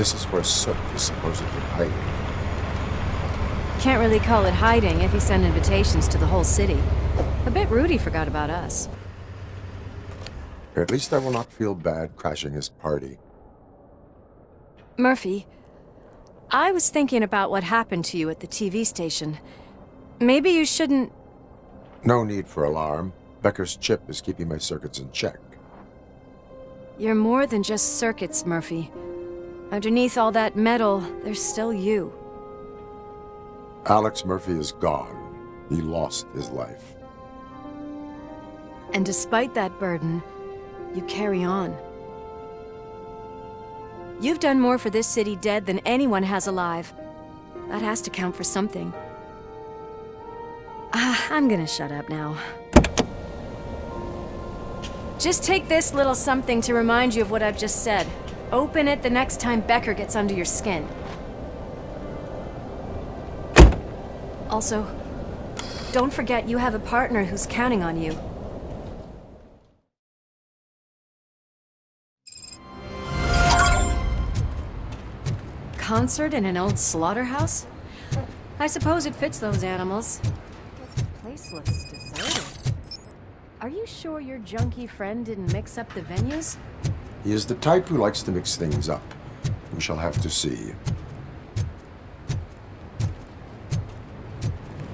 This is where Soot is supposedly hiding. Can't really call it hiding if he sent invitations to the whole city. A bit rude he forgot about us. At least I will not feel bad crashing his party. Murphy, I was thinking about what happened to you at the TV station. Maybe you shouldn't... No need for alarm. Becker's chip is keeping my circuits in check. You're more than just circuits, Murphy. Underneath all that metal, there's still you. Alex Murphy is gone. He lost his life. And despite that burden, you carry on. You've done more for this city dead than anyone has alive. That has to count for something. I'm gonna shut up now. Just take this little something to remind you of what I've just said. Open it the next time Becker gets under your skin. Also, don't forget you have a partner who's counting on you. Concert in an old slaughterhouse? I suppose it fits those animals. This place looks deserted. Are you sure your junkie friend didn't mix up the venues? He is the type who likes to mix things up. We shall have to see.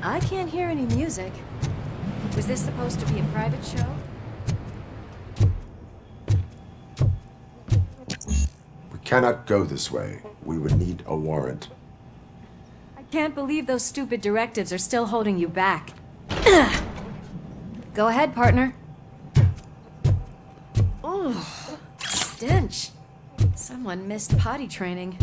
I can't hear any music. Was this supposed to be a private show? We cannot go this way. We would need a warrant. I can't believe those stupid directives are still holding you back. Go ahead, partner. Oh, stench. Someone missed potty training.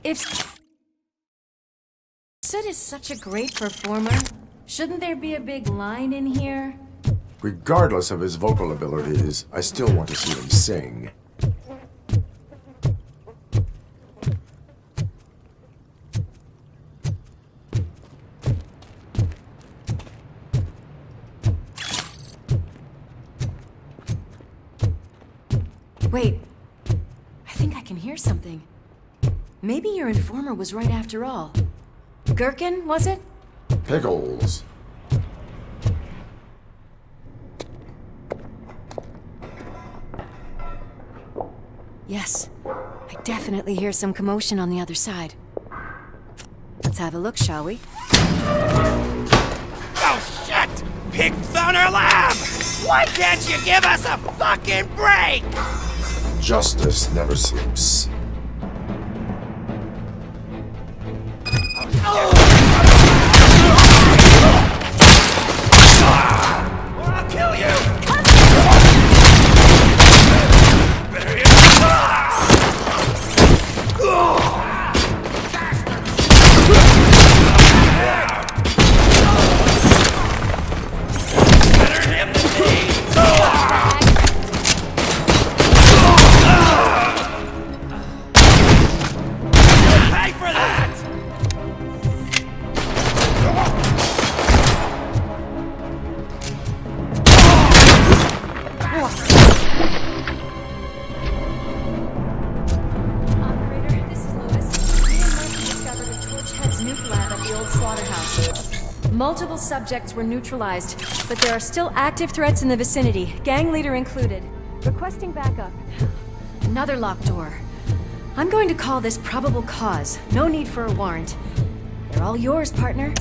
If Sid is such a great performer, shouldn't there be a big line in here? Regardless of his vocal abilities, I still want to see him sing. Wait, I think I can hear something. Maybe your informer was right after all. Gherkin, was it? Pickles. Yes. I definitely hear some commotion on the other side. Let's have a look, shall we? Oh shit! Pig found our lab! Why can't you give us a fucking break? Justice never sleeps. Or I'll kill you! Better him than me! Pay for that! Operator, this is Lewis. Me and Murphy discovered a Torchhead's nuke lab at the old slaughterhouse. Multiple subjects were neutralized, but there are still active threats in the vicinity, gang leader included. Requesting backup. Another locked door. I'm going to call this probable cause. No need for a warrant. They're all yours, partner.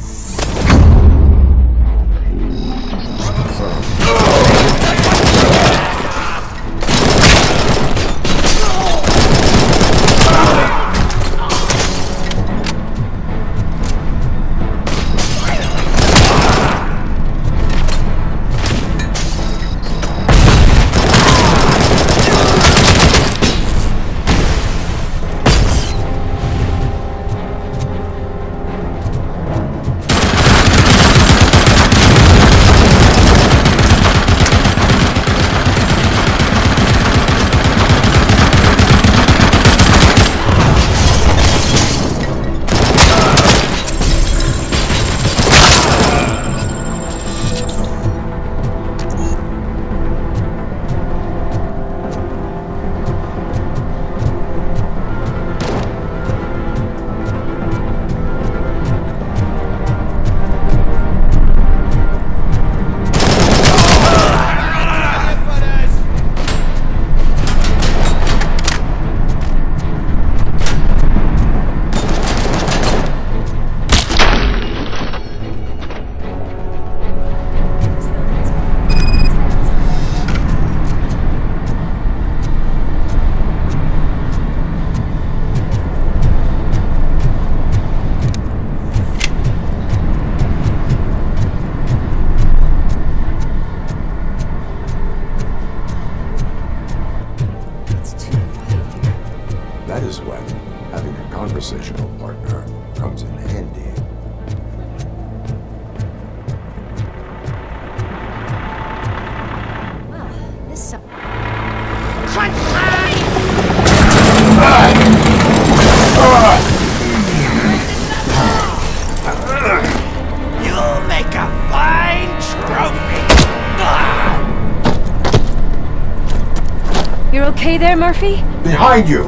okay there, Murphy? Behind you!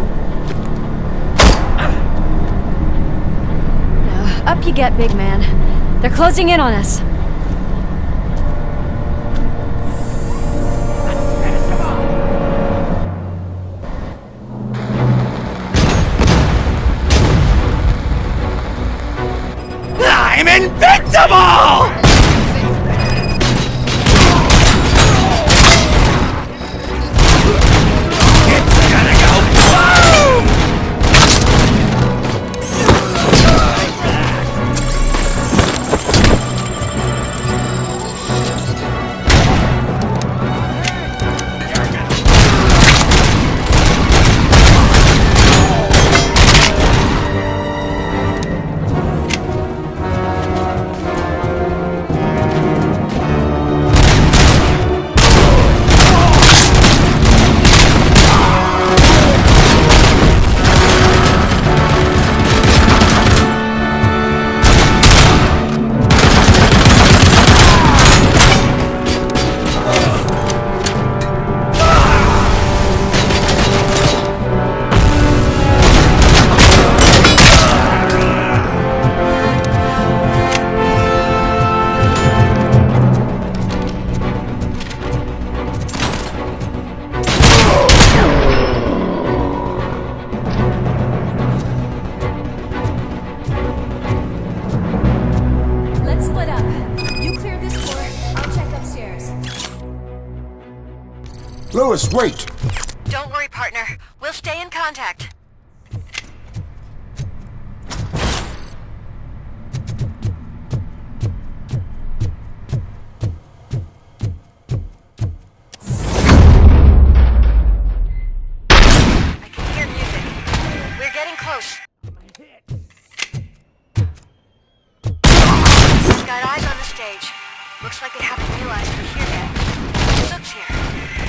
Up you get, big man. They're closing in on us. I'm invincible! It's gonna go boom! Let's split up. You clear this floor, I'll check upstairs. Lewis, wait! Don't worry, partner. We'll stay in contact. I can hear music. We're getting close. We've got eyes on the stage. Looks like they haven't realized we're here yet. Soot's here.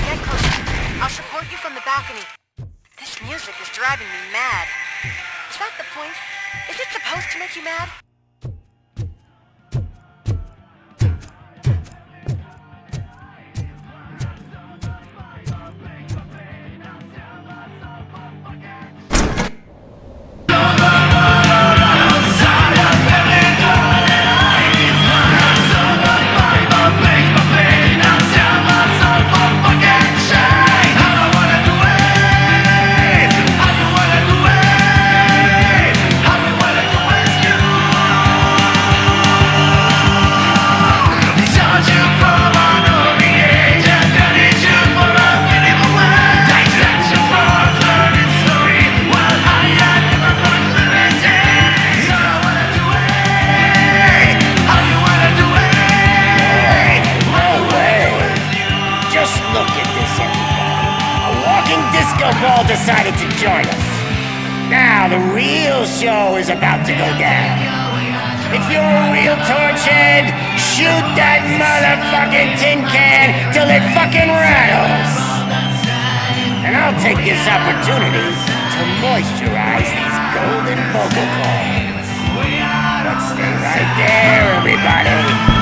Get closer. I'll support you from the balcony. This music is driving me mad. Is that the point? Is it supposed to make you mad? Ball decided to join us. Now the real show is about to go down. If you're a real torch head, shoot that motherfucking tin can till it fucking rattles. And I'll take this opportunity to moisturize these golden vocal cords. But stay right there, everybody.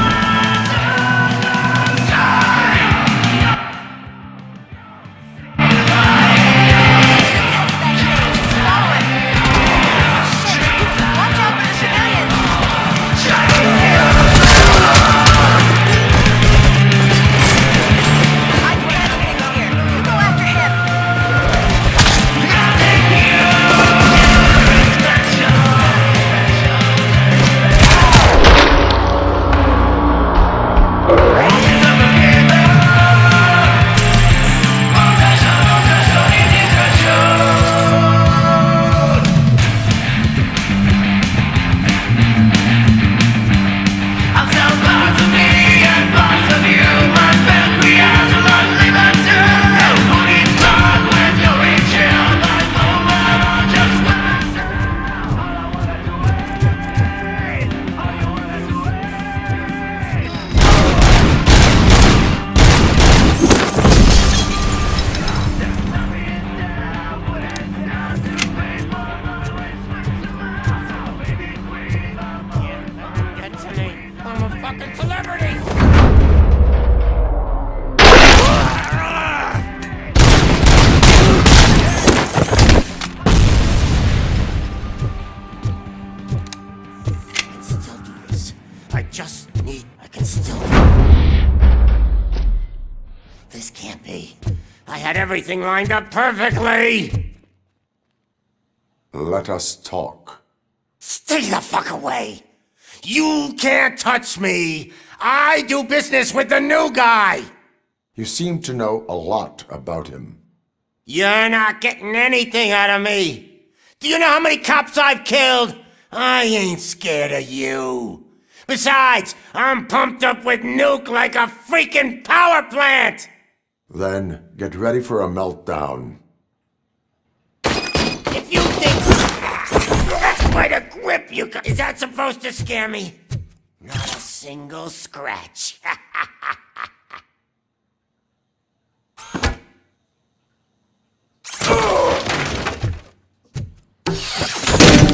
I can still... This can't be. I had everything lined up perfectly! Let us talk. Stay the fuck away! You can't touch me! I do business with the new guy! You seem to know a lot about him. You're not getting anything out of me! Do you know how many cops I've killed? I ain't scared of you. Besides, I'm pumped up with nuke like a freaking power plant! Then get ready for a meltdown. If you think that's quite a grip you got, is that supposed to scare me? Not a single scratch.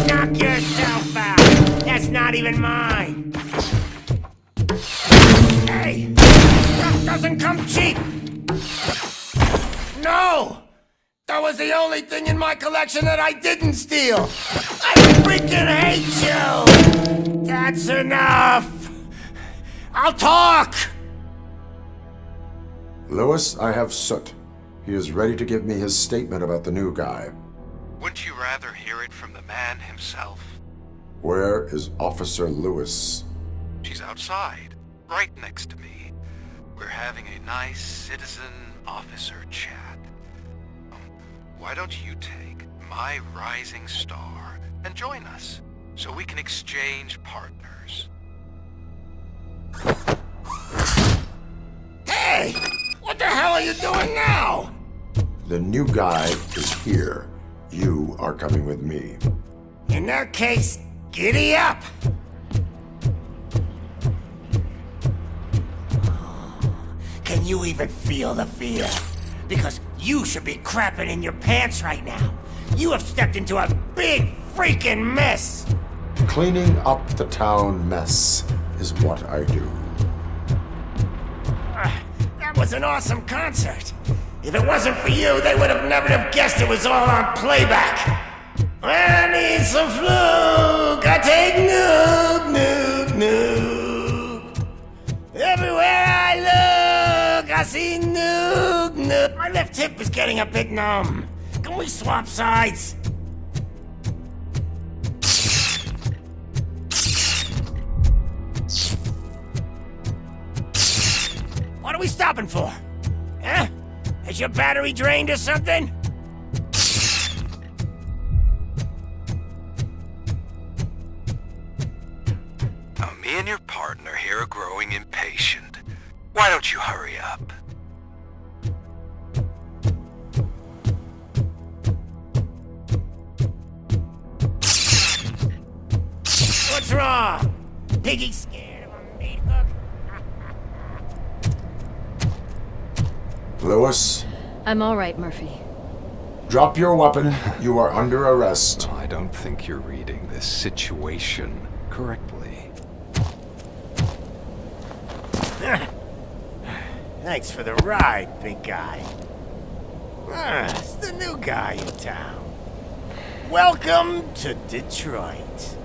Knock yourself out. That's not even mine. Hey, stuff doesn't come cheap. No! That was the only thing in my collection that I didn't steal! I freaking hate you! That's enough! I'll talk! Lewis, I have Soot. He is ready to give me his statement about the new guy. Wouldn't you rather hear it from the man himself? Where is Officer Lewis? She's outside, right next to me. We're having a nice citizen-officer chat. Why don't you take my rising star and join us, so we can exchange partners? Hey! What the hell are you doing now? The new guy is here. You are coming with me. In that case, giddy up! Can you even feel the fear? Because you should be crapping in your pants right now. You have stepped into a big freaking mess! Cleaning up the town mess is what I do. That was an awesome concert. If it wasn't for you, they would have never have guessed it was all on playback. I need some fluke. I take nuke, nuke, nuke. Everywhere I look, I see nuke, nuke. My left hip is getting a bit numb. Can we swap sides? What are we stopping for? Huh? Has your battery drained or something? Now, me and your partner here are growing impatient. Why don't you hurry up? What's wrong? Piggy scared of a meat hook? Lewis, I'm all right, Murphy. drop your weapon. You are under arrest. I don't think you're reading this situation correctly. Thanks for the ride, big guy. It's the new guy in town. Welcome to Detroit.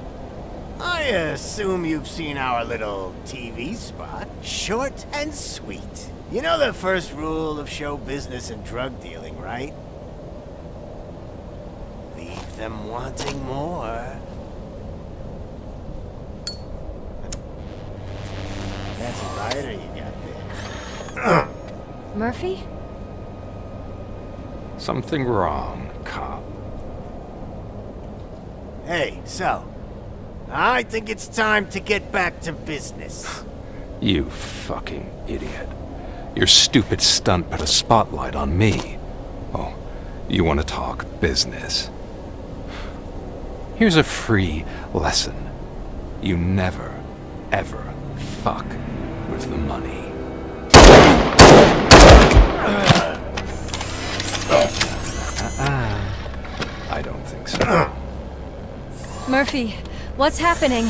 I assume you've seen our little TV spot. Short and sweet. You know the first rule of show business and drug dealing, right? Leave them wanting more. That's a rider you got there. Murphy? Something wrong, cop. Hey, so, I think it's time to get back to business. You fucking idiot. Your stupid stunt put a spotlight on me. Oh, you want to talk business? Here's a free lesson. You never, ever fuck with the money. I don't think so. Murphy, what's happening?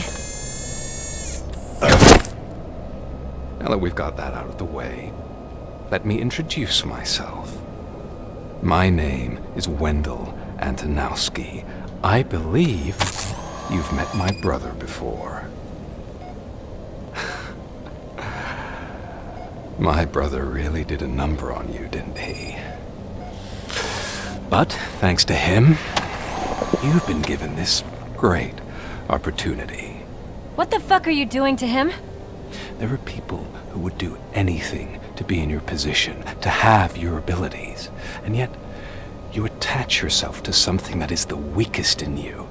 Now that we've got that out of the way, let me introduce myself. My name is Wendell Antonowski. I believe you've met my brother before. My brother really did a number on you, didn't he? But, thanks to him, you've been given this great opportunity. What the fuck are you doing to him? There are people who would do anything to be in your position, to have your abilities, and yet you attach yourself to something that is the weakest in you,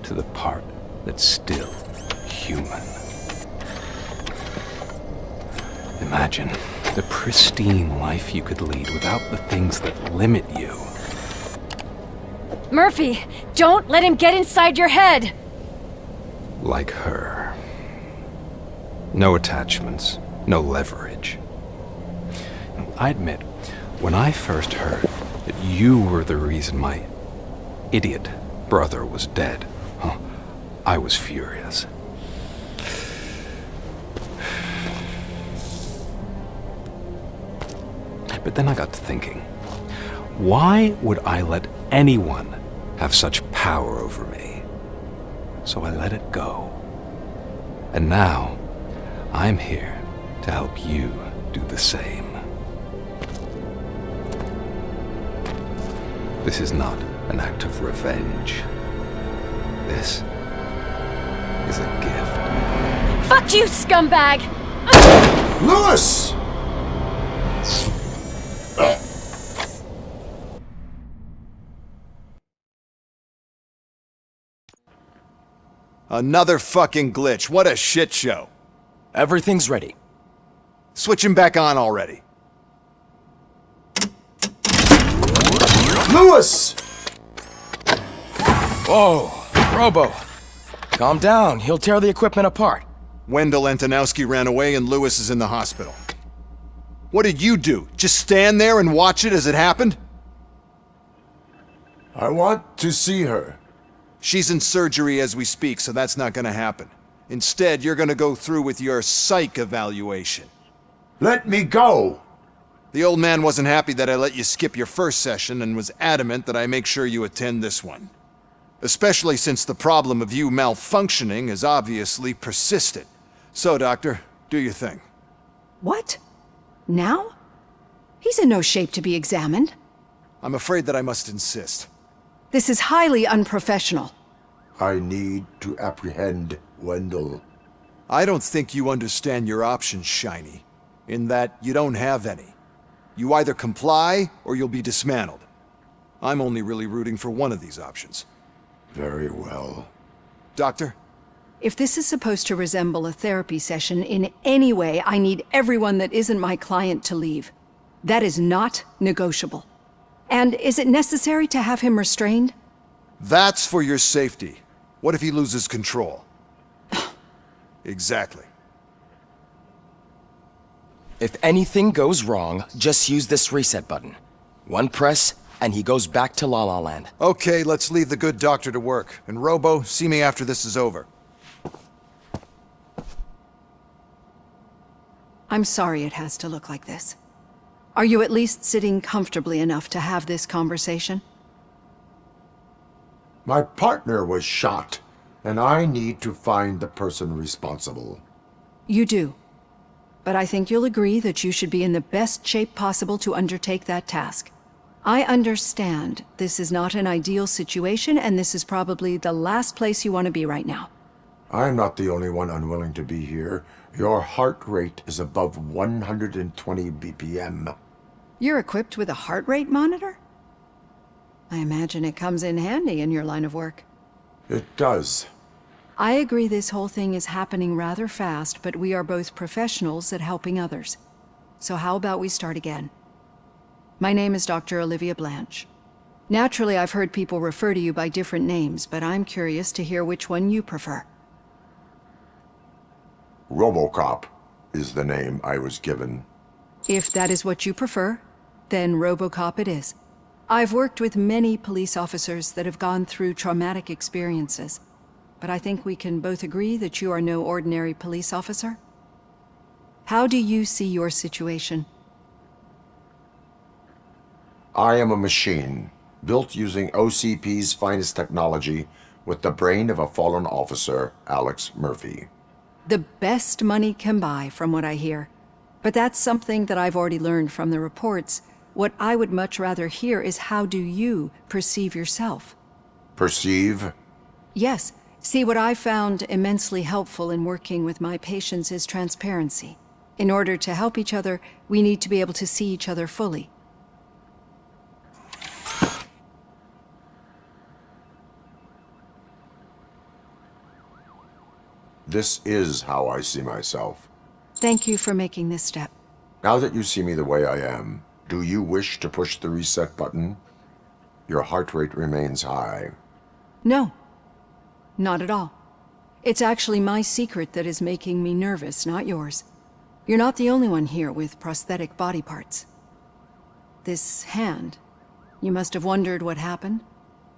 to the part that's still human. Imagine the pristine life you could lead without the things that limit you. Murphy, don't let him get inside your head! Like her. No attachments, no leverage. I admit, when I first heard that you were the reason my idiot brother was dead, I was furious. But then I got to thinking, why would I let anyone have such power over me? So I let it go. And now, I'm here to help you do the same. This is not an act of revenge. This is a gift. Fuck you, scumbag! Lewis! Another fucking glitch. What a shit show. Everything's ready. Switch him back on already. Lewis! Whoa, Robo. Calm down, he'll tear the equipment apart. Wendell Antonowski ran away and Lewis is in the hospital. What did you do? Just stand there and watch it as it happened? I want to see her. She's in surgery as we speak, so that's not gonna happen. Instead, you're gonna go through with your psych evaluation. Let me go! The old man wasn't happy that I let you skip your first session and was adamant that I make sure you attend this one. Especially since the problem of you malfunctioning is obviously persistent. So, Doctor, do your thing. What? Now? He's in no shape to be examined. I'm afraid that I must insist. This is highly unprofessional. I need to apprehend Wendell. I don't think you understand your options, Shiny. In that you don't have any. You either comply or you'll be dismantled. I'm only really rooting for one of these options. Very well. Doctor? If this is supposed to resemble a therapy session in any way, I need everyone that isn't my client to leave. That is not negotiable. And is it necessary to have him restrained? That's for your safety. What if he loses control? Exactly. If anything goes wrong, just use this reset button. One press, and he goes back to La La Land. Okay, let's leave the good doctor to work. And Robo, see me after this is over. I'm sorry it has to look like this. Are you at least sitting comfortably enough to have this conversation? My partner was shot, and I need to find the person responsible. You do. But I think you'll agree that you should be in the best shape possible to undertake that task. I understand this is not an ideal situation, and this is probably the last place you want to be right now. I'm not the only one unwilling to be here. Your heart rate is above 120 BPM. You're equipped with a heart rate monitor? I imagine it comes in handy in your line of work. It does. I agree this whole thing is happening rather fast, but we are both professionals at helping others. So how about we start again? My name is Dr. Olivia Blanche. Naturally, I've heard people refer to you by different names, but I'm curious to hear which one you prefer. Robocop is the name I was given. If that is what you prefer, then Robocop it is. I've worked with many police officers that have gone through traumatic experiences, but I think we can both agree that you are no ordinary police officer. How do you see your situation? I am a machine, built using OCP's finest technology with the brain of a fallen officer, Alex Murphy. The best money can buy, from what I hear. But that's something that I've already learned from the reports. What I would much rather hear is how do you perceive yourself? Perceive? Yes. See, what I found immensely helpful in working with my patients is transparency. In order to help each other, we need to be able to see each other fully. This is how I see myself. Thank you for making this step. Now that you see me the way I am, do you wish to push the reset button? Your heart rate remains high. No. Not at all. It's actually my secret that is making me nervous, not yours. You're not the only one here with prosthetic body parts. This hand, you must have wondered what happened.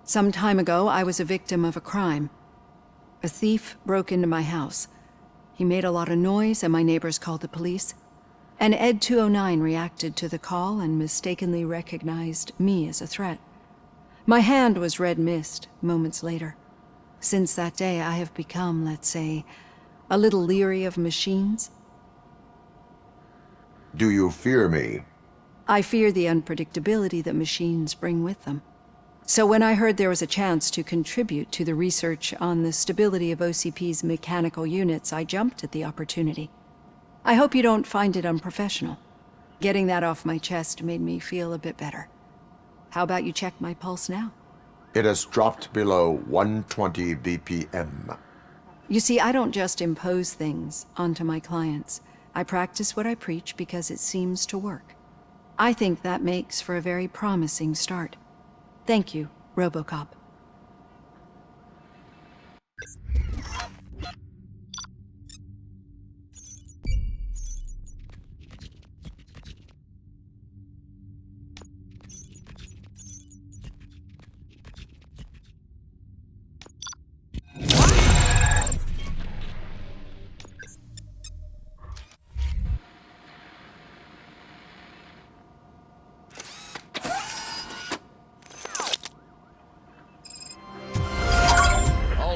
Some time ago, I was a victim of a crime. A thief broke into my house. He made a lot of noise and my neighbors called the police. And Ed 209 reacted to the call and mistakenly recognized me as a threat. My hand was red mist moments later. Since that day, I have become, let's say, a little leery of machines. Do you fear me? I fear the unpredictability that machines bring with them. So when I heard there was a chance to contribute to the research on the stability of OCP's mechanical units, I jumped at the opportunity. I hope you don't find it unprofessional. Getting that off my chest made me feel a bit better. How about you check my pulse now? It has dropped below 120 BPM. You see, I don't just impose things onto my clients. I practice what I preach because it seems to work. I think that makes for a very promising start. Thank you, Robocop.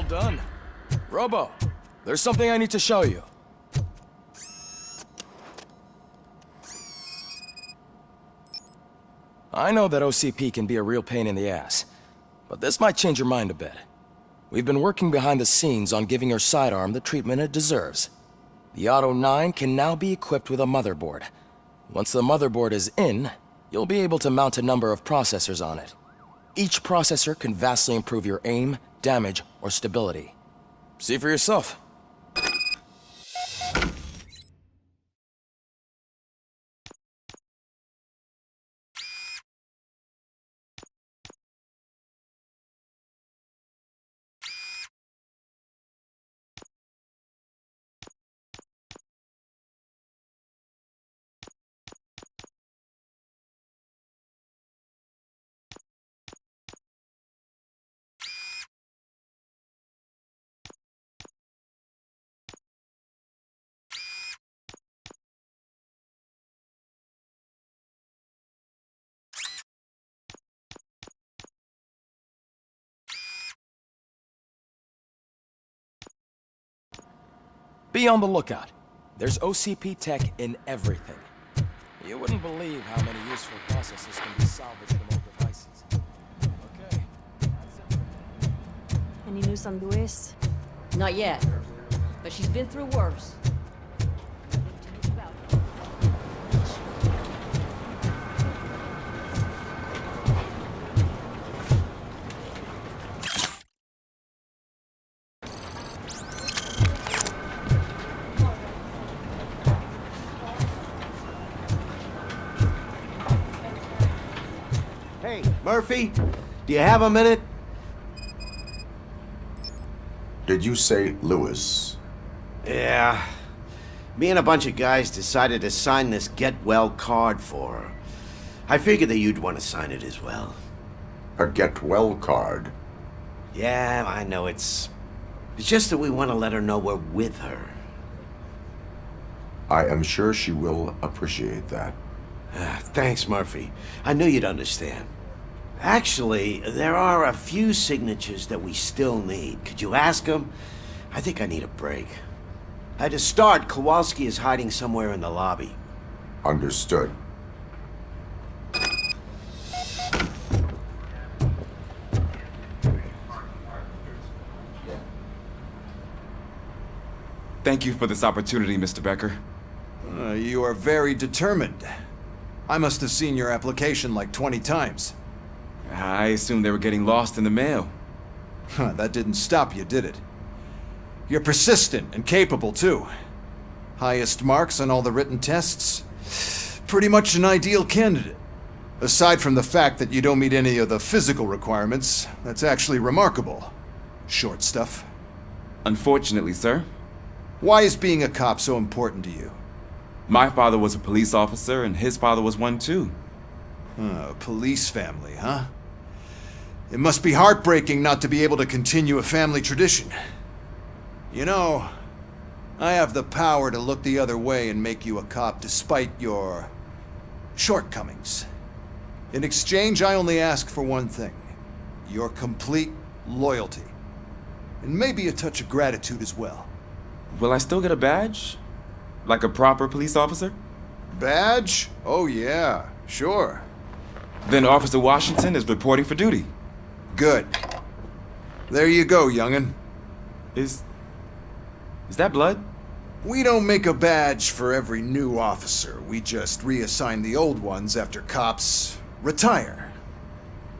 Done. Robo, there's something I need to show you. I know that OCP can be a real pain in the ass, but this might change your mind a bit. We've been working behind the scenes on giving your sidearm the treatment it deserves. The Auto 9 can now be equipped with a motherboard. Once the motherboard is in, you'll be able to mount a number of processors on it. Each processor can vastly improve your aim, damage, or stability. See for yourself. Be on the lookout. There's OCP tech in everything. You wouldn't believe how many useful processes can be salvaged from old devices. Okay. Any news on Luis? Not yet, but she's been through worse. Hey, Murphy, do you have a minute? Did you say Lewis? Yeah. Me and a bunch of guys decided to sign this get well card for her. I figured that you'd want to sign it as well. A get well card? Yeah, I know it's just that we want to let her know we're with her. I am sure she will appreciate that. Thanks, Murphy. I knew you'd understand. Actually, there are a few signatures that we still need. Could you ask them? I think I need a break. To start, Kowalski is hiding somewhere in the lobby. Understood. Thank you for this opportunity, Mr. Becker. You are very determined. I must have seen your application like 20 times. I assumed they were getting lost in the mail. That didn't stop you, did it? You're persistent and capable, too. Highest marks on all the written tests. Pretty much an ideal candidate. Aside from the fact that you don't meet any of the physical requirements, that's actually remarkable. Short stuff. Unfortunately, sir. Why is being a cop so important to you? My father was a police officer, and his father was one too. A police family, huh? It must be heartbreaking not to be able to continue a family tradition. You know, I have the power to look the other way and make you a cop despite your shortcomings. In exchange, I only ask for one thing. Your complete loyalty. And maybe a touch of gratitude as well. Will I still get a badge? Like a proper police officer? Badge? Oh yeah, sure. Then Officer Washington is reporting for duty. Good. There you go, young'un. Is that blood? We don't make a badge for every new officer. We just reassign the old ones after cops retire.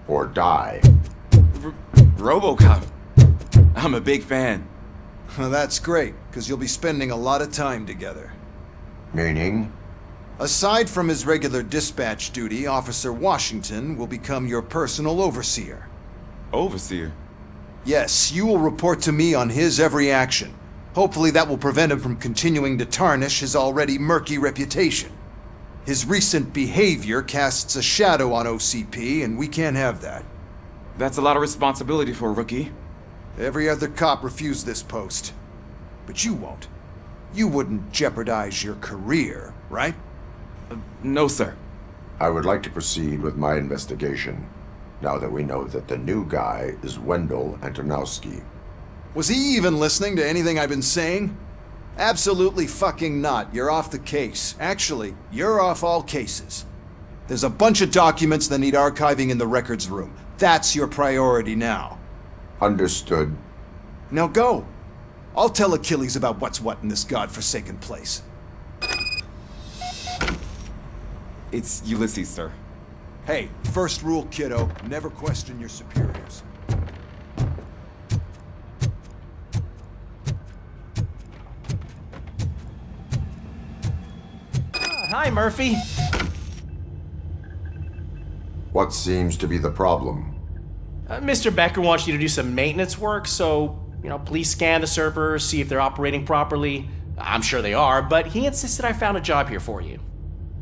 Or die. Robocop. I'm a big fan. That's great, because you'll be spending a lot of time together. Meaning? Aside from his regular dispatch duty, Officer Washington will become your personal overseer. Overseer? Yes, you will report to me on his every action. Hopefully that will prevent him from continuing to tarnish his already murky reputation. His recent behavior casts a shadow on OCP, and we can't have that. That's a lot of responsibility for a rookie. Every other cop refused this post. But you won't. You wouldn't jeopardize your career, right? No, sir. I would like to proceed with my investigation, now that we know that the new guy is Wendell Antonowski. Was he even listening to anything I've been saying? Absolutely fucking not. You're off the case. Actually, you're off all cases. There's a bunch of documents that need archiving in the records room. That's your priority now. Understood. Now go. I'll tell Achilles about what's what in this godforsaken place. It's Ulysses, sir. Hey, first rule, kiddo, never question your superiors. Hi, Murphy. What seems to be the problem? Mr. Becker wants you to do some maintenance work, so, please scan the servers, see if they're operating properly. I'm sure they are, but he insisted I found a job here for you.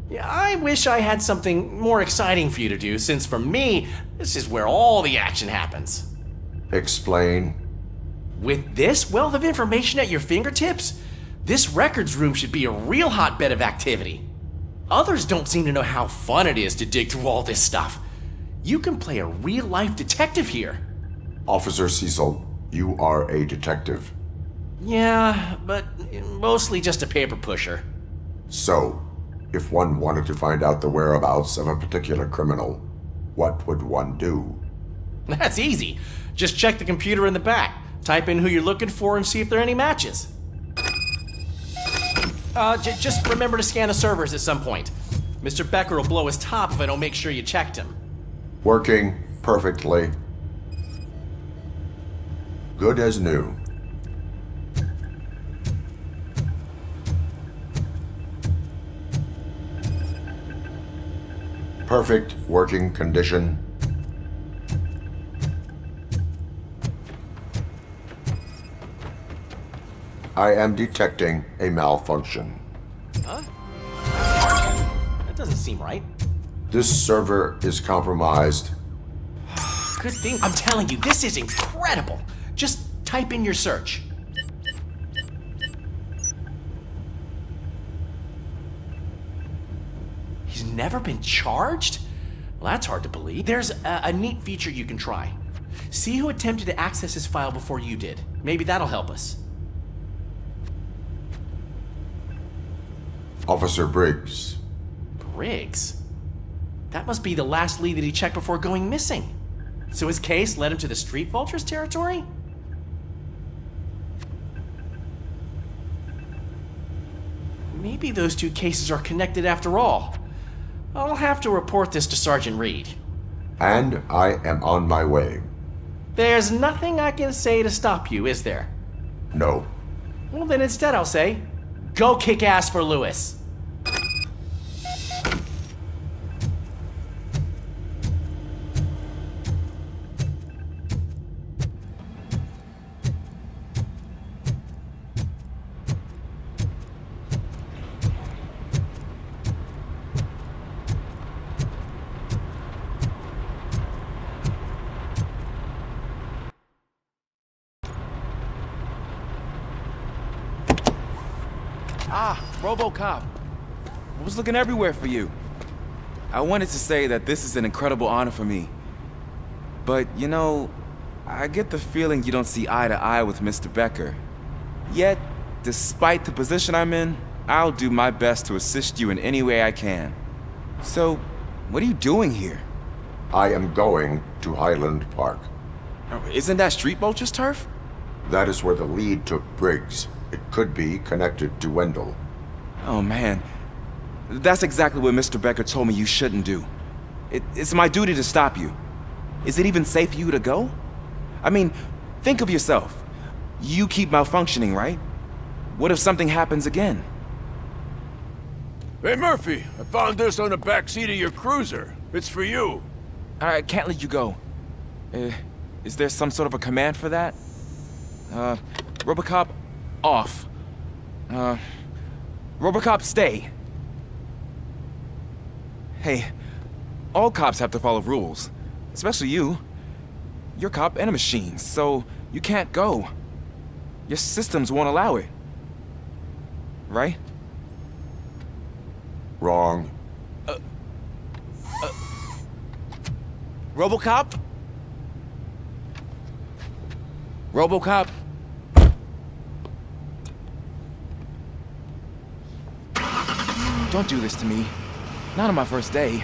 Yeah, I wish I had something more exciting for you to do, since for me, this is where all the action happens. Explain. With this wealth of information at your fingertips, this records room should be a real hotbed of activity. Others don't seem to know how fun it is to dig through all this stuff. You can play a real-life detective here. Officer Cecil, you are a detective. Yeah, but mostly just a paper pusher. So, if one wanted to find out the whereabouts of a particular criminal, what would one do? That's easy. Just check the computer in the back, type in who you're looking for, and see if there are any matches. Just remember to scan the servers at some point. Mr. Becker will blow his top if I don't make sure you checked him. Working perfectly. Good as new. Perfect working condition. I am detecting a malfunction. Huh? That doesn't seem right. This server is compromised. Good thing. I'm telling you, this is incredible. Just type in your search. He's never been charged? Well, that's hard to believe. There's a neat feature you can try. See who attempted to access his file before you did. Maybe that'll help us. Officer Briggs, Briggs? That must be the last lead that he checked before going missing. So his case led him to the Street Vultures territory? Maybe those two cases are connected after all. I'll have to report this to Sergeant Reed. And I am on my way. There's nothing I can say to stop you, is there? No. Well, then instead I'll say, go kick ass for Lewis. Ah, Robocop. I was looking everywhere for you. I wanted to say that this is an incredible honor for me. But, you know, I get the feeling you don't see eye to eye with Mr. Becker. Yet, despite the position I'm in, I'll do my best to assist you in any way I can. So, what are you doing here? I am going to Highland Park. Isn't that Street Vulture's turf? That is where the lead took Briggs. It could be connected to Wendell. Oh man, that's exactly what Mr. Becker told me you shouldn't do. It's my duty to stop you. Is it even safe for you to go? I mean, think of yourself. You keep malfunctioning, right? What if something happens again? Hey Murphy, I found this on the back seat of your cruiser. It's for you. I can't let you go. Is there some sort of a command for that? Robocop, off. Robocop, stay. Hey, all cops have to follow rules. Especially you. You're a cop and a machine, so you can't go. Your systems won't allow it. Right? Wrong. Robocop? Robocop? Don't do this to me. Not on my first day.